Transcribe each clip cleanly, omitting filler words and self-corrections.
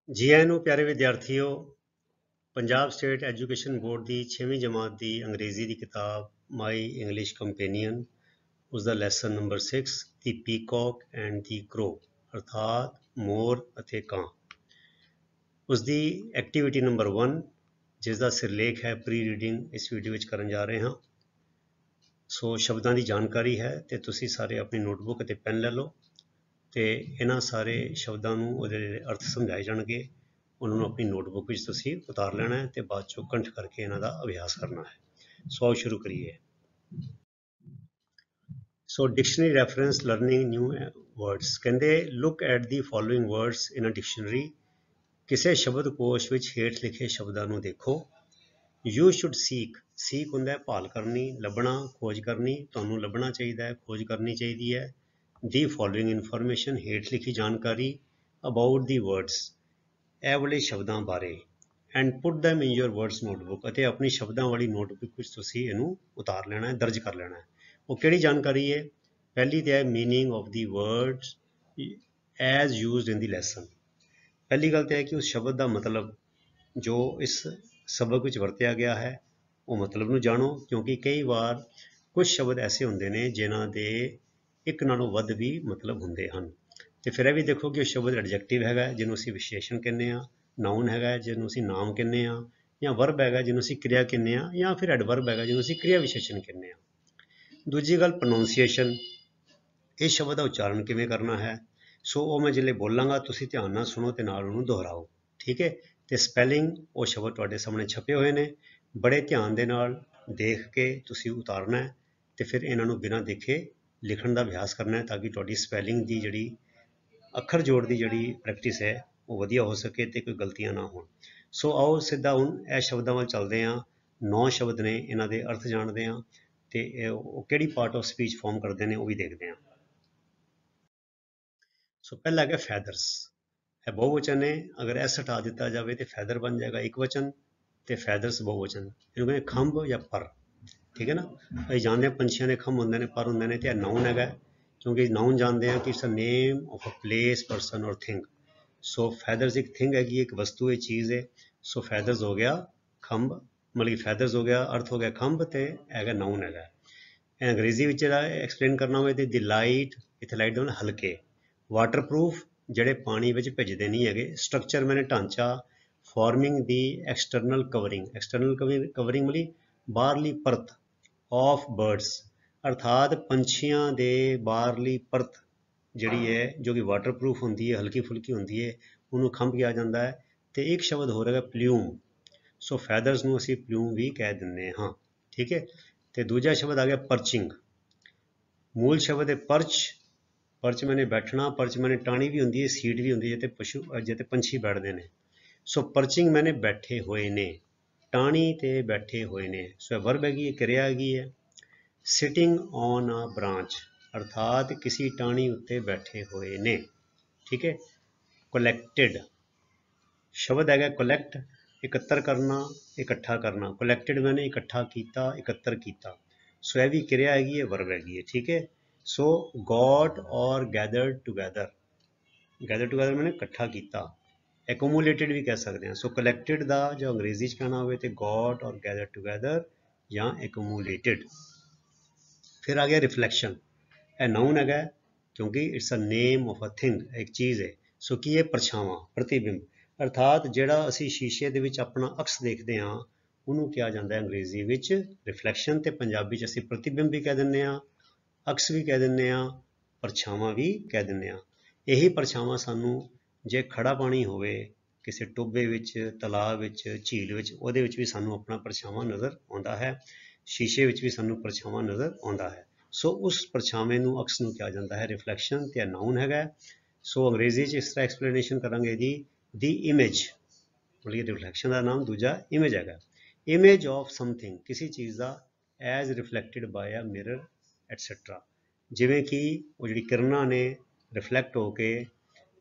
जी आए ਨੂੰ ਪਿਆਰੇ ਵਿਦਿਆਰਥੀਓ। ਪੰਜਾਬ ਸਟੇਟ ਐਜੂਕੇਸ਼ਨ ਬੋਰਡ ਦੀ 6ਵੀਂ ਜਮਾਤ ਦੀ ਅੰਗਰੇਜ਼ੀ ਦੀ ਕਿਤਾਬ ਮਾਈ ਇੰਗਲਿਸ਼ ਕੰਪੈਨੀਅਨ ਉਸ ਦਾ lesson number 6 the peacock and the Crow ਅਰਥਾਤ ਮੋਰ ਅਤੇ ਕਾਂ, ਉਸ ਦੀ ਐਕਟੀਵਿਟੀ ਨੰਬਰ 1 ਜਿਸ ਦਾ ਸਿਰਲੇਖ ਹੈ ਪ੍ਰੀ ਰੀਡਿੰਗ ਇਸ ਵੀਡੀਓ ਵਿੱਚ ਕਰਨ ਜਾ ਰਹੇ ਹਾਂ। ਸੋ ਸ਼ਬਦਾਂ ਦੀ ਜਾਣਕਾਰੀ ਹੈ ਤੇ ਤੁਸੀਂ ਸਾਰੇ ਆਪਣੀ ਨੋਟਬੁੱਕ ਅਤੇ ਪੈਨ ਲੈ ਲਓ ਤੇ ਇਹਨਾਂ ਸਾਰੇ ਸ਼ਬਦਾਂ ਨੂੰ ਉਹਦੇ ਅਰਥ ਸਮਝਾਏ ਜਾਣਗੇ। ਉਹਨਾਂ ਨੂੰ ਆਪਣੀ ਨੋਟਬੁੱਕ ਵਿੱਚ ਤੁਸੀਂ ਉਤਾਰ ਲੈਣਾ ਹੈ ਤੇ ਬਾਅਦ ਚੋਂ ਕੰਠ ਕਰਕੇ ਇਹਨਾਂ ਦਾ ਅਭਿਆਸ ਕਰਨਾ ਹੈ। ਸੋ ਆਓ ਸ਼ੁਰੂ ਕਰੀਏ। So dictionary reference learning new words ਕਹਿੰਦੇ look at the following words in a dictionary. ਕਿਸੇ ਸ਼ਬਦਕੋਸ਼ ਵਿੱਚ ਹੇਠ ਲਿਖੇ ਸ਼ਬਦਾਂ ਨੂੰ ਦੇਖੋ। ਯੂ ਸ਼ੁੱਡ ਸੀਕ ਹੁੰਦਾ ਹੈ ਭਾਲ ਕਰਨੀ, ਲੱਭਣਾ, ਖੋਜ ਕਰਨੀ। ਤੁਹਾਨੂੰ ਲੱਭਣਾ ਚਾਹੀਦਾ ਹੈ, ਖੋਜ ਕਰਨੀ ਚਾਹੀਦੀ ਹੈ। ਦੀ ਫੋਲੋਇੰਗ ਇਨਫੋਰਮੇਸ਼ਨ ਹੇਠ ਲਿਖੀ ਜਾਣਕਾਰੀ। ਅਬਾਊਟ ਦੀ ਵਰਡਸ ਇਹ ਵਾਲੇ ਸ਼ਬਦਾਂ ਬਾਰੇ। And put them in your words notebook ਅਤੇ ਆਪਣੀ ਸ਼ਬਦਾਂ ਵਾਲੀ ਨੋਟਬੁੱਕ ਵਿੱਚ ਤੁਸੀਂ ਇਹਨੂੰ ਉਤਾਰ ਲੈਣਾ ਹੈ, ਦਰਜ ਕਰ ਲੈਣਾ ਹੈ। ਉਹ ਕਿਹੜੀ ਜਾਣਕਾਰੀ ਹੈ? ਪਹਿਲੀ ਤਾਂ ਹੈ meaning of the words as used in the lesson. ਪਹਿਲੀ ਗੱਲ ਤਾਂ ਹੈ ਕਿ ਉਸ ਸ਼ਬਦ ਦਾ ਮਤਲਬ ਜੋ ਇਸ ਸਬਕ ਵਿੱਚ ਵਰਤਿਆ ਗਿਆ ਹੈ ਉਹ ਮਤਲਬ ਨੂੰ ਜਾਣੋ, ਕਿਉਂਕਿ ਕਈ ਵਾਰ ਕੁਝ ਸ਼ਬਦ ਐਸੇ ਹੁੰਦੇ ਨੇ ਜਿਨ੍ਹਾਂ ਦੇ ਇੱਕ ਨਾਲੋਂ ਵੱਧ ਵੀ ਮਤਲਬ ਹੁੰਦੇ ਹਨ। ਤੇ ਫਿਰ ਇਹ ਵੀ ਦੇਖੋ ਕਿ ਉਹ ਸ਼ਬਦ ਐਡਜੈਕਟਿਵ ਹੈਗਾ ਜਿਹਨੂੰ ਅਸੀਂ ਵਿਸ਼ੇਸ਼ਣ ਕਹਿੰਦੇ ਹਾਂ, ਨਾਊਨ ਹੈਗਾ ਜਿਹਨੂੰ ਅਸੀਂ ਨਾਮ ਕਹਿੰਦੇ ਹਾਂ, ਜਾਂ ਵਰਬ ਹੈਗਾ ਜਿਹਨੂੰ ਅਸੀਂ ਕਿਰਿਆ ਕਹਿੰਦੇ ਹਾਂ, ਜਾਂ ਫਿਰ ਐਡਵਰਬ ਹੈਗਾ ਜਿਹਨੂੰ ਅਸੀਂ ਕਿਰਿਆ ਵਿਸ਼ੇਸ਼ਣ ਕਹਿੰਦੇ ਹਾਂ। ਦੂਜੀ ਗੱਲ ਪ੍ਰੋਨਾਂਸੀਏਸ਼ਨ, ਇਸ ਸ਼ਬਦ ਦਾ ਉਚਾਰਨ ਕਿਵੇਂ ਕਰਨਾ ਹੈ। ਸੋ ਉਹ ਮੈਂ ਜਿਹੜੇ ਬੋਲਾਂਗਾ ਤੁਸੀਂ ਧਿਆਨ ਨਾਲ ਸੁਣੋ ਤੇ ਨਾਲ ਉਹਨੂੰ ਦੁਹਰਾਓ, ਠੀਕ ਹੈ। ਤੇ ਸਪੈਲਿੰਗ ਉਹ ਸ਼ਬਦ ਤੁਹਾਡੇ ਸਾਹਮਣੇ ਛਪੇ ਹੋਏ ਨੇ, ਬੜੇ ਧਿਆਨ ਦੇ ਨਾਲ ਦੇਖ ਕੇ ਤੁਸੀਂ ਉਤਾਰਨਾ ਹੈ ਤੇ ਫਿਰ ਇਹਨਾਂ ਨੂੰ ਬਿਨਾਂ ਦੇਖੇ ਲਿਖਣ ਦਾ ਅਭਿਆਸ ਕਰਨਾ ਹੈ ਤਾਂ ਕਿ ਤੁਹਾਡੀ ਸਪੈਲਿੰਗ ਦੀ ਜਿਹੜੀ ਅੱਖਰ ਜੋੜ ਦੀ ਜਿਹੜੀ ਪ੍ਰੈਕਟਿਸ ਹੈ ਉਹ ਵਧੀਆ ਹੋ ਸਕੇ ਤੇ ਕੋਈ ਗਲਤੀਆਂ ਨਾ ਹੋਣ। ਸੋ ਆਓ ਸਿੱਧਾ ਹੁਣ ਇਹ ਸ਼ਬਦਾਂ ਵੱਲ ਚੱਲਦੇ ਹਾਂ। 9 ਸ਼ਬਦ ਨੇ, ਇਹਨਾਂ ਦੇ ਅਰਥ ਜਾਣਦੇ ਹਾਂ ਤੇ ਉਹ ਕਿਹੜੀ ਪਾਰਟ ਆਫ ਸਪੀਚ ਫਾਰਮ ਕਰਦੇ ਨੇ ਉਹ ਵੀ ਦੇਖਦੇ ਹਾਂ। ਸੋ ਪਹਿਲਾ ਹੈਗਾ ਫੈਦਰਸ। ਇਹ ਬਹੁਵਚਨ ਹੈ, ਅਗਰ ਐਸ ਹਟਾ ਦਿੱਤਾ ਜਾਵੇ ਤੇ ਫੈਦਰ ਬਣ ਜਾਏਗਾ ਇੱਕ ਵਚਨ ਤੇ ਫੈਦਰਸ ਬਹੁਵਚਨ। ਇਹਨੂੰ ਕਹਿੰਦੇ ਖੰਭ ਜਾਂ ਪਰ, ਠੀਕ ਹੈ ਨਾ। ਅਸੀਂ ਜਾਣਦੇ ਹਾਂ ਪੰਛੀਆਂ ਦੇ ਖੰਭ ਹੁੰਦੇ ਨੇ, ਪਰ ਹੁੰਦੇ ਨੇ, ਤੇ ਇਹ ਨਾਊਨ ਹੈਗਾ ਕਿਉਂਕਿ ਨਾਊਨ ਜਾਣਦੇ ਹਾਂ ਕਿ it's a name of a place, person ਔਰ ਥਿੰਗ। ਸੋ ਫੈਦਰਸ ਇੱਕ ਥਿੰਗ ਹੈਗੀ, ਇੱਕ ਵਸਤੂ ਹੈ, ਚੀਜ਼ ਹੈ। ਸੋ ਫੈਦਰਸ ਹੋ ਗਿਆ ਖੰਭ, ਮਤਲਬ ਕਿ ਫੈਦਰਸ ਹੋ ਗਿਆ, ਅਰਥ ਹੋ ਗਿਆ ਖੰਭ ਤੇ ਹੈਗਾ ਨਾਊਨ ਹੈਗਾ। ਅੰਗਰੇਜ਼ੀ ਵਿੱਚ ਇਹਦਾ ਐਕਸਪਲੇਨ ਕਰਨਾ ਹੋਵੇ ਤੇ ਦੀ ਲਾਈਟ, ਇੱਥੇ ਲਾਈਟ ਦੇ ਹਲਕੇ। ਵਾਟਰਪ੍ਰੂਫ ਜਿਹੜੇ ਪਾਣੀ ਵਿੱਚ ਭਿੱਜਦੇ ਨਹੀਂ ਹੈਗੇ। ਸਟਰਕਚਰ ਮੈਨੇ ਢਾਂਚਾ। ਫਾਰਮਿੰਗ ਦੀ ਐਕਸਟਰਨਲ ਕਵਰਿੰਗ, ਐਕਸਟਰਨਲ ਕਵਰਿੰਗ ਮਤਲਬ ਬਾਹਰਲੀ ਪਰਤ। ਆਫ ਬਰਡਸ ਅਰਥਾਤ ਪੰਛੀਆਂ ਦੇ ਬਾਹਰਲੀ ਪਰਤ ਜਿਹੜੀ ਹੈ ਜੋ ਕਿ ਵਾਟਰਪ੍ਰੂਫ ਹੁੰਦੀ ਹੈ, ਹਲਕੀ ਫੁਲਕੀ ਹੁੰਦੀ ਹੈ, ਉਹਨੂੰ ਖੰਭ ਕਿਹਾ ਜਾਂਦਾ ਹੈ। ਤੇ ਇੱਕ ਸ਼ਬਦ ਹੋ ਰਿਹਾ ਪਲਿਊਮ। ਸੋ ਫੈਦਰਸ ਨੂੰ ਅਸੀਂ ਪਲਿਊਮ ਵੀ ਕਹਿ ਦਿੰਦੇ ਹਾਂ, ਠੀਕ ਹੈ। ਤੇ ਦੂਜਾ ਸ਼ਬਦ ਆ ਗਿਆ ਪਰਚਿੰਗ। ਮੂਲ ਸ਼ਬਦ ਹੈ ਪਰਚ। ਪਰਚ ਮੈਨੇ ਬੈਠਣਾ, ਪਰਚ ਮੈਨੇ ਟਾਹਣੀ ਵੀ ਹੁੰਦੀ ਹੈ, ਸੀਟ ਵੀ ਹੁੰਦੀ ਹੈ ਜਿੱਥੇ ਪੰਛੀ ਬੈਠਦੇ ਨੇ। ਸੋ ਪਰਚਿੰਗ ਮੈਨੇ ਬੈਠੇ ਹੋਏ ਨੇ, ਟਾਹਣੀ ਤੇ ਬੈਠੇ ਹੋਏ ਨੇ। ਸੋ ਇਹ ਵਰਬ ਹੈਗੀ ਹੈ, ਕਿਰਿਆ ਹੈਗੀ ਹੈ। ਸਿਟਿੰਗ ਔਨ ਅ ਬ੍ਰਾਂਚ ਅਰਥਾਤ ਕਿਸੇ ਟਾਹਣੀ ਉੱਤੇ ਬੈਠੇ ਹੋਏ ਨੇ, ਠੀਕ ਹੈ। ਕੋਲੈਕਟਿਡ ਸ਼ਬਦ ਹੈਗਾ ਕੋਲੈਕਟ, ਇਕੱਤਰ ਕਰਨਾ, ਇਕੱਠਾ ਕਰਨਾ। ਕੋਲੈਕਟਿਡ ਮੈਨੇ ਇਕੱਠਾ ਕੀਤਾ, ਇਕੱਤਰ ਕੀਤਾ। ਸੋ ਇਹ ਵੀ ਕਿਰਿਆ ਹੈਗੀ ਹੈ, ਵਰਬ ਹੈਗੀ ਹੈ, ਠੀਕ ਹੈ। ਸੋ ਗॉट ਔਰ ਗੈਦਰਡ ਟੂਗੈਦਰ, ਗੈਦਰ ਟੂਗੈਦਰ ਮੈਨੇ ਇਕੱਠਾ ਕੀਤਾ। ਐਕੂਮੂਲੇਟਿਡ ਵੀ ਕਹਿ ਸਕਦੇ ਹਾਂ। ਸੋ ਕਲੈਕਟਿਡ ਦਾ ਜੋ ਅੰਗਰੇਜ਼ੀ 'ਚ ਕਹਿਣਾ ਹੋਵੇ ਤੇ ਗॉट ਔਰ ਗੈਦਰ ਟੂਗੈਦਰ ਜਾਂ ਐਕੂਮੂਲੇਟਿਡ। ਫਿਰ ਆ ਗਿਆ ਰਿਫਲੈਕਸ਼ਨ। ਇਹ ਨਾਊਨ ਹੈਗਾ ਕਿਉਂਕਿ it's a name of a thing, ਇੱਕ ਚੀਜ਼ ਹੈ। ਸੋ ਕੀ ਹੈ? ਪਰਛਾਵਾਂ, ਪ੍ਰਤੀਬਿੰਬ। ਅਰਥਾਤ ਜਿਹੜਾ ਅਸੀਂ ਸ਼ੀਸ਼ੇ ਦੇ ਵਿੱਚ ਆਪਣਾ ਅਕਸ ਦੇਖਦੇ ਹਾਂ ਉਹਨੂੰ ਕਿਹਾ ਜਾਂਦਾ ਹੈ ਅੰਗਰੇਜ਼ੀ ਵਿੱਚ ਰਿਫਲੈਕਸ਼ਨ, ਤੇ ਪੰਜਾਬੀ 'ਚ ਅਸੀਂ ਪ੍ਰਤੀਬਿੰਬ ਵੀ ਕਹਿ ਦਿੰਦੇ ਹਾਂ, ਅਕਸ ਵੀ ਕਹਿ ਦਿੰਦੇ ਹਾਂ, ਪਰਛਾਵਾਂ ਵੀ ਕਹਿ ਦਿੰਦੇ ਹਾਂ। ਇਹੀ ਪਰਛਾਵਾਂ ਸਾਨੂੰ ਜੇ ਖੜਾ ਪਾਣੀ ਹੋਵੇ ਕਿਸੇ ਟੋਭੇ ਵਿੱਚ, ਤਲਾਬ ਵਿੱਚ, ਝੀਲ ਵਿੱਚ, ਉਹਦੇ ਵਿੱਚ ਵੀ ਸਾਨੂੰ ਆਪਣਾ ਪਰਛਾਵਾਂ ਨਜ਼ਰ ਆਉਂਦਾ ਹੈ। ਸ਼ੀਸ਼ੇ ਵਿੱਚ ਵੀ ਸਾਨੂੰ ਪਰਛਾਵਾਂ ਨਜ਼ਰ ਆਉਂਦਾ ਹੈ। ਸੋ ਉਸ ਪਰਛਾਵੇਂ ਨੂੰ, ਅਕਸ ਨੂੰ ਕਿਹਾ ਜਾਂਦਾ ਹੈ ਰਿਫਲੈਕਸ਼ਨ, ਤੇ ਨਾਊਨ ਹੈਗਾ। ਸੋ ਅੰਗਰੇਜ਼ੀ 'ਚ ਇਸ ਤਰ੍ਹਾਂ ਐਕਸਪਲੇਨੇਸ਼ਨ ਕਰਾਂਗੇ ਦੀ ਇਮੇਜ, ਮਤਲਬ ਰਿਫਲੈਕਸ਼ਨ ਦਾ ਨਾਮ ਦੂਜਾ ਇਮੇਜ ਹੈਗਾ। ਇਮੇਜ ਆਫ ਸਮਥਿੰਗ, ਕਿਸੇ ਚੀਜ਼ ਦਾ, ਐਜ਼ ਰਿਫਲੈਕਟਿਡ ਬਾਏ ਅ ਮਿਰਰ ਐਟਸੈਟਰਾ। ਜਿਵੇਂ ਕਿ ਉਹ ਜਿਹੜੀ ਕਿਰਨਾਂ ਨੇ ਰਿਫਲੈਕਟ ਹੋ ਕੇ,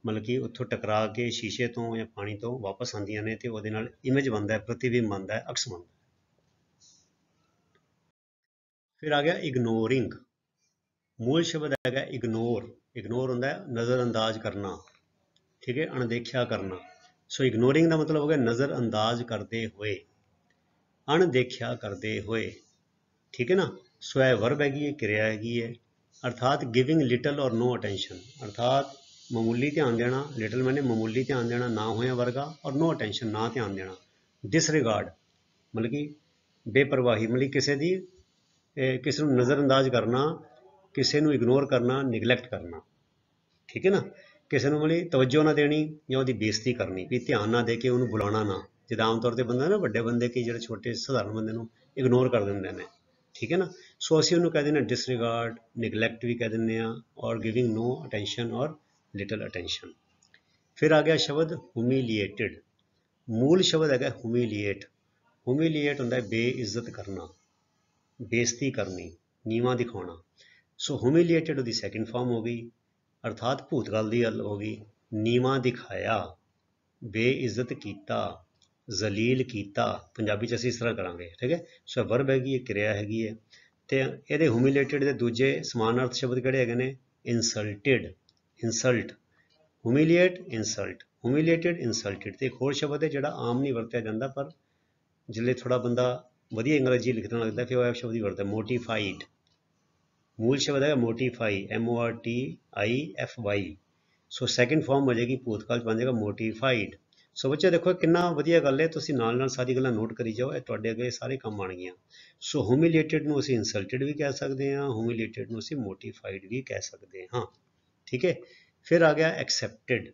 ਮਤਲਬ ਕਿ ਉੱਥੋਂ ਟਕਰਾ ਕੇ ਸ਼ੀਸ਼ੇ ਤੋਂ ਜਾਂ ਪਾਣੀ ਤੋਂ ਵਾਪਸ ਆਉਂਦੀਆਂ ਨੇ ਤੇ ਉਹਦੇ ਨਾਲ ਇਮੇਜ ਬਣਦਾ ਹੈ, ਪ੍ਰਤੀਬਿੰਬ ਬਣਦਾ ਹੈ, ਅਕਸ ਬਣਦਾ ਹੈ। ਫਿਰ ਆ ਗਿਆ ਇਗਨੋਰਿੰਗ। ਮੂਲ ਸ਼ਬਦ ਹੈਗਾ ਇਗਨੋਰ। ਇਗਨੋਰ ਹੁੰਦਾ ਹੈ ਨਜ਼ਰ ਅੰਦਾਜ਼ ਕਰਨਾ, ਠੀਕ ਹੈ, ਅਣਦੇਖਿਆ ਕਰਨਾ। ਸੋ ਇਗਨੋਰਿੰਗ ਦਾ ਮਤਲਬ ਹੋ ਗਿਆ ਨਜ਼ਰਅੰਦਾਜ਼ ਕਰਦੇ ਹੋਏ, ਅਣਦੇਖਿਆ ਕਰਦੇ ਹੋਏ, ਠੀਕ ਹੈ ਨਾ। ਸੋ ਇਹ ਵਰਬ ਹੈਗੀ ਹੈ, ਕਿਰਿਆ ਹੈਗੀ ਹੈ, ਅਰਥਾਤ ਗਿਵਿੰਗ ਲਿਟਲ ਔਰ ਨੋ ਅਟੈਂਸ਼ਨ, ਅਰਥਾਤ ਮਾਮੂਲੀ ਧਿਆਨ ਦੇਣਾ, ਲਿਟਲ ਮੈਨੇ ਮਾਮੂਲੀ ਧਿਆਨ ਦੇਣਾ, ਨਾ ਹੋਇਆ ਵਰਗਾ, ਔਰ ਨੋ ਅਟੈਂਸ਼ਨ ਨਾ ਧਿਆਨ ਦੇਣਾ। ਡਿਸਰਿਗਾਰਡ ਮਤਲਬ ਕਿ ਬੇਪਰਵਾਹੀ, ਮਤਲਬ ਕਿਸੇ ਨੂੰ ਨਜ਼ਰਅੰਦਾਜ਼ ਕਰਨਾ, ਕਿਸੇ ਨੂੰ ਇਗਨੋਰ ਕਰਨਾ, ਨਿਗਲੈਕਟ ਕਰਨਾ, ਠੀਕ ਹੈ ਨਾ। ਕਿਸੇ ਨੂੰ ਮਤਲਬ ਤਵੱਜੋ ਨਾ ਦੇਣੀ ਜਾਂ ਉਹਦੀ ਬੇਇੱਜ਼ਤੀ ਕਰਨੀ, ਵੀ ਧਿਆਨ ਨਾ ਦੇ ਕੇ ਉਹਨੂੰ ਬੁਲਾਉਣਾ ਨਾ। ਜਿੱਦਾਂ ਆਮ ਤੌਰ 'ਤੇ ਬੰਦਾ ਨਾ, ਵੱਡੇ ਬੰਦੇ ਕਿ ਜਿਹੜੇ ਛੋਟੇ ਸਧਾਰਨ ਬੰਦੇ ਨੂੰ ਇਗਨੋਰ ਕਰ ਦਿੰਦੇ ਨੇ, ਠੀਕ ਹੈ ਨਾ। ਸੋ ਅਸੀਂ ਉਹਨੂੰ ਕਹਿ ਦਿੰਦੇ ਹਾਂ ਡਿਸਰਿਗਾਰਡ, ਨਿਗਲੈਕਟ ਵੀ ਕਹਿ ਦਿੰਦੇ ਹਾਂ, ਔਰ ਗਿਵਿੰਗ ਨੋ ਅਟੈਂਸ਼ਨ ਔਰ ਲਿਟਲ ਅਟੈਂਸ਼ਨ। ਫਿਰ ਆ ਗਿਆ ਸ਼ਬਦ ਹਿਊਮੀਲੀਏਟਿਡ। ਮੂਲ ਸ਼ਬਦ ਹੈਗਾ ਹਿਊਮੀਲੀਏਟ। ਹਿਊਮੀਲੀਏਟ ਹੁੰਦਾ ਬੇਇੱਜ਼ਤ ਕਰਨਾ, ਬੇਇੱਜ਼ਤੀ ਕਰਨੀ, ਨੀਵਾਂ ਦਿਖਾਉਣਾ। ਸੋ ਹਿਊਮੀਲੀਏਟਿਡ ਉਹਦੀ ਸੈਕਿੰਡ ਫਾਰਮ ਹੋ ਗਈ, ਅਰਥਾਤ ਭੂਤਕਾਲ ਦੀ ਗੱਲ ਹੋ ਗਈ। ਨੀਵਾਂ ਦਿਖਾਇਆ, ਬੇਇੱਜ਼ਤ ਕੀਤਾ, ਜ਼ਲੀਲ ਕੀਤਾ, ਪੰਜਾਬੀ 'ਚ ਅਸੀਂ ਇਸ ਤਰ੍ਹਾਂ ਕਰਾਂਗੇ, ਠੀਕ ਹੈ। ਸੋ ਵਰਬ ਹੈਗੀ ਹੈ, ਕਿਰਿਆ ਹੈਗੀ ਹੈ। ਅਤੇ ਇਹਦੇ ਹਿਊਮੀਲੀਏਟਿਡ ਦੇ ਦੂਜੇ ਸਮਾਨ ਅਰਥ ਸ਼ਬਦ ਕਿਹੜੇ ਹੈਗੇ ਨੇ? ਇਨਸਲਟਿਡ, ਇਨਸਲਟ, ਹਿਊਮੀਲੀਏਟ, ਇਨਸਲਟ, ਹਿਊਮੀਲੀਏਟਿਡ, ਇਨਸਲਟਿਡ। ਅਤੇ ਇੱਕ ਹੋਰ ਸ਼ਬਦ ਹੈ ਜਿਹੜਾ ਆਮ ਨਹੀਂ ਵਰਤਿਆ ਜਾਂਦਾ, ਪਰ ਜਿਲੇ ਥੋੜ੍ਹਾ ਬੰਦਾ ਵਧੀਆ ਅੰਗਰੇਜ਼ੀ ਲਿਖਣ ਲੱਗਦਾ ਫਿਰ ਉਹ ਸ਼ਬਦ ਹੀ ਵਰਤਦਾ, ਮੋਟੀਫਾਈਡ। ਮੂਲ ਸ਼ਬਦ ਹੈ ਮੋਟੀਫਾਈ, MORTIFY। ਸੋ ਸੈਕਿੰਡ ਫਾਰਮ ਹੋ ਜਾਏਗੀ, ਭੂਤਕਾਲ 'ਚ ਬਣ ਜਾਏਗਾ ਮੋਟੀਫਾਈਡ। ਸੋ ਬੱਚੇ ਦੇਖੋ ਕਿੰਨਾ ਵਧੀਆ ਗੱਲ ਹੈ, ਤੁਸੀਂ ਨਾਲ ਨਾਲ ਸਾਰੀ ਗੱਲਾਂ ਨੋਟ ਕਰੀ ਜਾਓ, ਇਹ ਤੁਹਾਡੇ ਅੱਗੇ ਸਾਰੇ ਕੰਮ ਆਉਣਗੀਆਂ। ਸੋ ਹਿਊਮੀਲੀਏਟਿਡ ਨੂੰ ਅਸੀਂ ਇਨਸਲਟਿਡ ਵੀ ਕਹਿ ਸਕਦੇ ਹਾਂ, ਹਿਊਮੀਲੀਏਟਿਡ ਨੂੰ ਅਸੀਂ ਮੋਟੀਫਾਈਡ ਵੀ ਕਹਿ ਸਕਦੇ ਹਾਂ, ਠੀਕ ਹੈ। ਫਿਰ ਆ ਗਿਆ ਐਕਸੈਪਟਿਡ।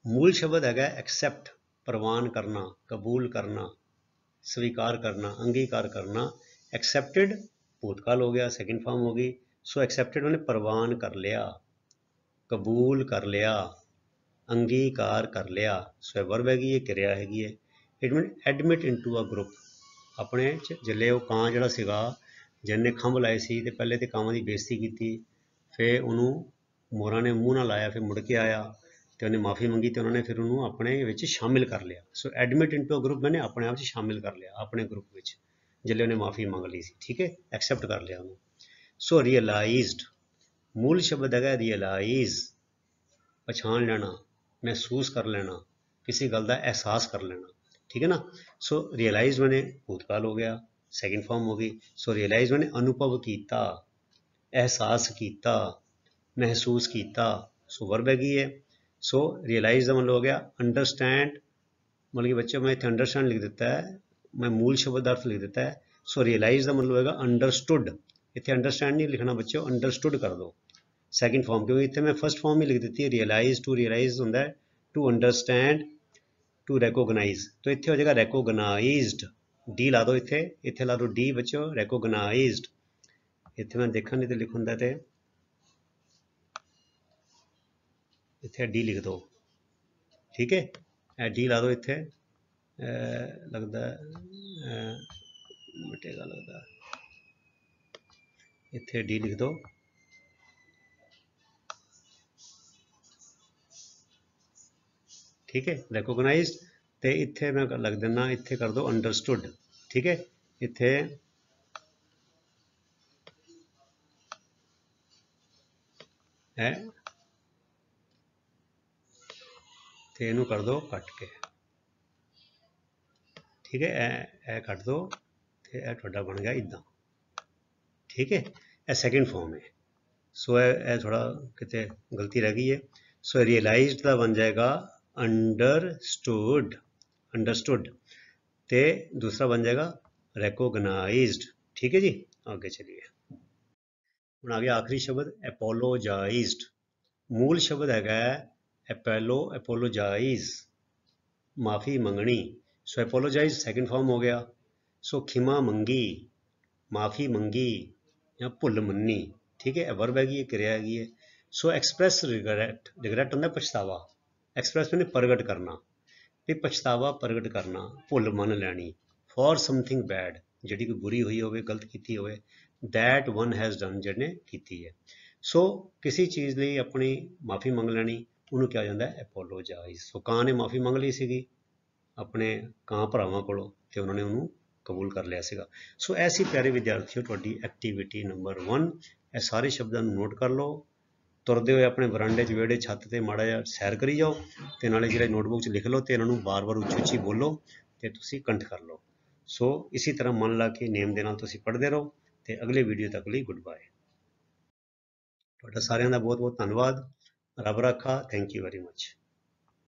ਮੂਲ ਸ਼ਬਦ ਹੈਗਾ ਐਕਸੈਪਟ, ਪ੍ਰਵਾਨ ਕਰਨਾ, ਕਬੂਲ ਕਰਨਾ, स्वीकार करना, अंगीकार करना। एक्सेप्टेड भूतकाल हो गया, सेकंड फॉर्म होगी। सो एक्सेप्टेड मैंने प्रवान कर लिया, कबूल कर लिया, अंगीकार कर लिया। सो वर्ब हैगी है, क्रिया हैगी है। It mean admit into a group. अपने जिले वो ਕਾਂ ਜਿਹੜਾ ਸੀਗਾ ਜਿਹਨੇ ਖੰਭ ਲਾਏ ਸੀ ਤੇ ਪਹਿਲੇ ਤੇ ਕਾਂਵਾਂ ਦੀ ਬੇਇੱਜ਼ਤੀ ਕੀਤੀ, ਫਿਰ ਉਹਨੂੰ ਮੋਰਾਂ ਨੇ ਮੂੰਹ ਨਾਲ ਲਾਇਆ, ਫਿਰ ਮੁੜ ਕੇ ਆਇਆ ਤੇ ਉਹਨੇ ਮਾਫੀ ਮੰਗੀ ਤੇ ਉਹਨਾਂ ਨੇ ਫਿਰ ਉਹਨੂੰ ਆਪਣੇ ਵਿੱਚ ਸ਼ਾਮਿਲ ਕਰ ਲਿਆ। ਸੋ ਐਡਮਿਟ ਇਨਟੂ ਅ ਗਰੁੱਪ ਮੈਨੇ ਆਪਣੇ ਆਪ 'ਚ ਸ਼ਾਮਿਲ ਕਰ ਲਿਆ, ਆਪਣੇ ਗਰੁੱਪ ਵਿੱਚ, ਜਿੱਲੇ ਉਹਨੇ ਮਾਫੀ ਮੰਗ ਲਈ ਸੀ, ਠੀਕ ਹੈ, ਐਕਸੈਪਟ ਕਰ ਲਿਆ ਉਹਨੂੰ। ਸੋ ਰੀਅਲਾਈਜ਼ਡ, ਮੂਲ ਸ਼ਬਦ ਹੈਗਾ ਰੀਅਲਾਈਜ਼, ਪਛਾਣ ਲੈਣਾ, ਮਹਿਸੂਸ ਕਰ ਲੈਣਾ, ਕਿਸੇ ਗੱਲ ਦਾ ਅਹਿਸਾਸ ਕਰ ਲੈਣਾ, ਠੀਕ ਹੈ ਨਾ। ਸੋ ਰੀਅਲਾਈਜ਼ ਮੈਨੇ ਭੂਤਕਾਲ ਹੋ ਗਿਆ, ਸੈਕਿੰਡ ਫਾਰਮ ਹੋ ਗਈ। ਸੋ ਰੀਅਲਾਈਜ਼ ਮੈਨੇ ਅਨੁਭਵ ਕੀਤਾ, ਅਹਿਸਾਸ ਕੀਤਾ, ਮਹਿਸੂਸ ਕੀਤਾ। ਸੋ ਵਰਬ ਹੈਗੀ ਹੈ। ਸੋ ਰੀਅਲਾਈਜ਼ ਦਾ ਮਤਲਬ ਹੋ ਗਿਆ ਅੰਡਰਸਟੈਂਡ, ਮਤਲਬ ਕਿ ਬੱਚੇ ਮੈਂ ਇੱਥੇ ਅੰਡਰਸਟੈਂਡ ਲਿਖ ਦਿੱਤਾ ਹੈ, ਮੈਂ ਮੂਲ ਸ਼ਬਦ ਦਾ ਅਰਥ ਲਿਖ ਦਿੱਤਾ ਹੈ। ਸੋ ਰੀਅਲਾਈਜ਼ ਦਾ ਮਤਲਬ ਹੈਗਾ ਅੰਡਰਸਟੂਡ, ਇੱਥੇ ਅੰਡਰਸਟੈਂਡ ਨਹੀਂ ਲਿਖਣਾ ਬੱਚਿਓ, ਅੰਡਰਸਟੂਡ ਕਰ ਦਿਓ ਸੈਕਿੰਡ ਫਾਰਮ, ਕਿਉਂਕਿ ਇੱਥੇ ਮੈਂ ਫਸਟ ਫਾਰਮ ਹੀ ਲਿਖ ਦਿੱਤੀ ਹੈ। ਰੀਅਲਾਈਜ਼, ਟੂ ਰੀਅਲਾਈਜ਼ ਹੁੰਦਾ ਹੈ ਟੂ ਅੰਡਰਸਟੈਂਡ, ਟੂ ਰੈਕੋਗਨਾਈਜ਼, तो ਇੱਥੇ ਹੋ ਜਾਏਗਾ ਰੈਕੋਗਨਾਈਜ਼ਡ। ਡੀ ਲਾ ਦਿਓ ਇੱਥੇ, ਇੱਥੇ ਲਾ ਦਿਓ ਡੀ ਬੱਚਿਓ, ਰੈਕੋਗਨਾਈਜ਼ਡ। ਇੱਥੇ ਮੈਂ ਦੇਖਾਂ ਨਹੀਂ ਤੇ ਲਿਖਣ ਦਾ ਤੇ ਇੱਥੇ ਡੀ ਲਿਖ ਦਿਓ, ਠੀਕ ਹੈ, ਇਹ ਡੀ ਲਾ ਦਿਓ ਇੱਥੇ, ਲੱਗਦਾ ਮਿਟੇਗਾ, ਲੱਗਦਾ ਇੱਥੇ ਡੀ ਲਿਖ ਦਿਓ, ਠੀਕ ਹੈ, ਰੈਕੋਗਨਾਈਜ਼ਡ। ਤੇ ਇੱਥੇ ਮੈਂ ਲੱਗ ਦਿੰਦਾ, ਇੱਥੇ ਕਰ ਦਿਓ ਅੰਡਰਸਟੂਡ, ਠੀਕ ਹੈ। ਇੱਥੇ ਹੈ ਤੇ ਇਹਨੂੰ ਕਰ ਦਿਓ ਕੱਟ ਕੇ, ਠੀਕ ਹੈ, ਇਹ ਕੱਟ ਦਿਓ ਤੇ ਇਹ ਤੁਹਾਡਾ ਬਣ ਗਿਆ ਇੱਦਾਂ, ਠੀਕ ਹੈ। ਇਹ ਸੈਕਿੰਡ ਫਾਰਮ ਹੈ। ਸੋ ਇਹ ਥੋੜਾ ਕਿਤੇ ਗਲਤੀ ਰਹਿ ਗਈ ਹੈ। ਸੋ ਰੀਅਲਾਈਜ਼ਡ ਦਾ ਬਣ ਜਾਏਗਾ ਅੰਡਰਸਟੂਡ, ਅੰਡਰਸਟੂਡ, ਤੇ दूसरा बन जाएगा ਰੈਕੋਗਨਾਈਜ਼ਡ, ठीक है जी। आगे चलिए, ਹੁਣ ਆ ਗਿਆ ਆਖਰੀ ਸ਼ਬਦ ਐਪੋਲੋਜਾਈਜ਼ਡ। ਮੂਲ ਸ਼ਬਦ ਹੈਗਾ ਐਪੋਲੋਜਾਈਜ਼, ਮਾਫੀ ਮੰਗਣੀ। ਸੋ ਐਪੋਲੋਜਾਈਜ਼ ਸੈਕਿੰਡ ਫਾਰਮ ਹੋ ਗਿਆ। ਸੋ ਖਿਮਾ ਮੰਗੀ, ਮਾਫੀ ਮੰਗੀ ਜਾਂ ਭੁੱਲ ਮੰਨੀ, ਠੀਕ ਹੈ। ਵਰਬ ਹੈਗੀ ਹੈ, ਕਿਰਿਆ ਹੈਗੀ ਹੈ। ਸੋ ਐਕਸਪ੍ਰੈਸ ਰਿਗਰੈਟ, ਰਿਗਰੈਟ ਹੁੰਦਾ ਪਛਤਾਵਾ, ਐਕਸਪ੍ਰੈਸ ਮੈਨੇ ਪ੍ਰਗਟ ਕਰਨਾ, ਵੀ ਪਛਤਾਵਾ ਪ੍ਰਗਟ ਕਰਨਾ, ਭੁੱਲ ਮੰਨ ਲੈਣੀ। ਫॉर ਸਮਥਿੰਗ ਬੈਡ, ਜਿਹੜੀ ਕੋਈ ਬੁਰੀ ਹੋਈ ਹੋਵੇ, ਗਲਤ ਕੀਤੀ ਹੋਵੇ। ਦੈਟ ਵਨ ਹੈਜ਼ ਡਨ, ਜਿਹਨੇ ਕੀਤੀ ਹੈ। ਸੋ ਕਿਸੇ ਚੀਜ਼ ਲਈ ਆਪਣੀ ਮਾਫੀ ਮੰਗ ਲੈਣੀ, ਉਹਨੂੰ ਕਿਹਾ ਜਾਂਦਾ ਐਪੋਲੋਜਾਈਜ਼। ਸੋ ਕਾਂ ਨੇ ਮਾਫੀ ਮੰਗ ਲਈ ਸੀਗੀ ਆਪਣੇ ਕਾਂ ਭਰਾਵਾਂ ਕੋਲੋਂ ਤੇ ਉਹਨਾਂ ਨੇ ਉਹਨੂੰ ਕਬੂਲ ਕਰ ਲਿਆ ਸੀਗਾ। ਸੋ ਐਸੀ ਪਿਆਰੇ ਵਿਦਿਆਰਥੀਓ ਤੁਹਾਡੀ ਐਕਟੀਵਿਟੀ ਨੰਬਰ 1, ਇਹ ਸਾਰੇ ਸ਼ਬਦਾਂ ਨੂੰ ਨੋਟ ਕਰ ਲਓ। ਤੁਰਦੇ ਹੋਏ ਆਪਣੇ ਵਰਾਂਡੇ 'ਚ ਵਿਹੜੇ ਛੱਤ ਤੇ ਮਾੜਾ ਜਿਹਾ ਸੈਰ ਕਰੀ ਜਾਓ ਤੇ ਨਾਲੇ ਜਿਹੜੇ ਨੋਟਬੁੱਕ 'ਚ ਲਿਖ ਲਓ ਤੇ ਇਹਨਾਂ ਨੂੰ ਬਾਰ-ਬਾਰ ਉੱਚੀ-ਉੱਚੀ ਬੋਲੋ ਤੇ ਤੁਸੀਂ ਕੰਠ ਕਰ ਲਓ। ਸੋ ਇਸੇ ਤਰ੍ਹਾਂ ਮਨ ਲਾ ਕੇ ਨੇਮ ਦੇ ਨਾਲ ਤੁਸੀਂ ਪੜ੍ਹਦੇ ਰਹੋ ਤੇ ਅਗਲੇ ਵੀਡੀਓ ਤੱਕ ਲਈ ਗੁੱਡ ਬਾਏ। ਤੁਹਾਡਾ ਸਾਰਿਆਂ ਦਾ ਬਹੁਤ ਬਹੁਤ ਧੰਨਵਾਦ। ਰੱਬ ਰਾਖਾ। Thank you very much.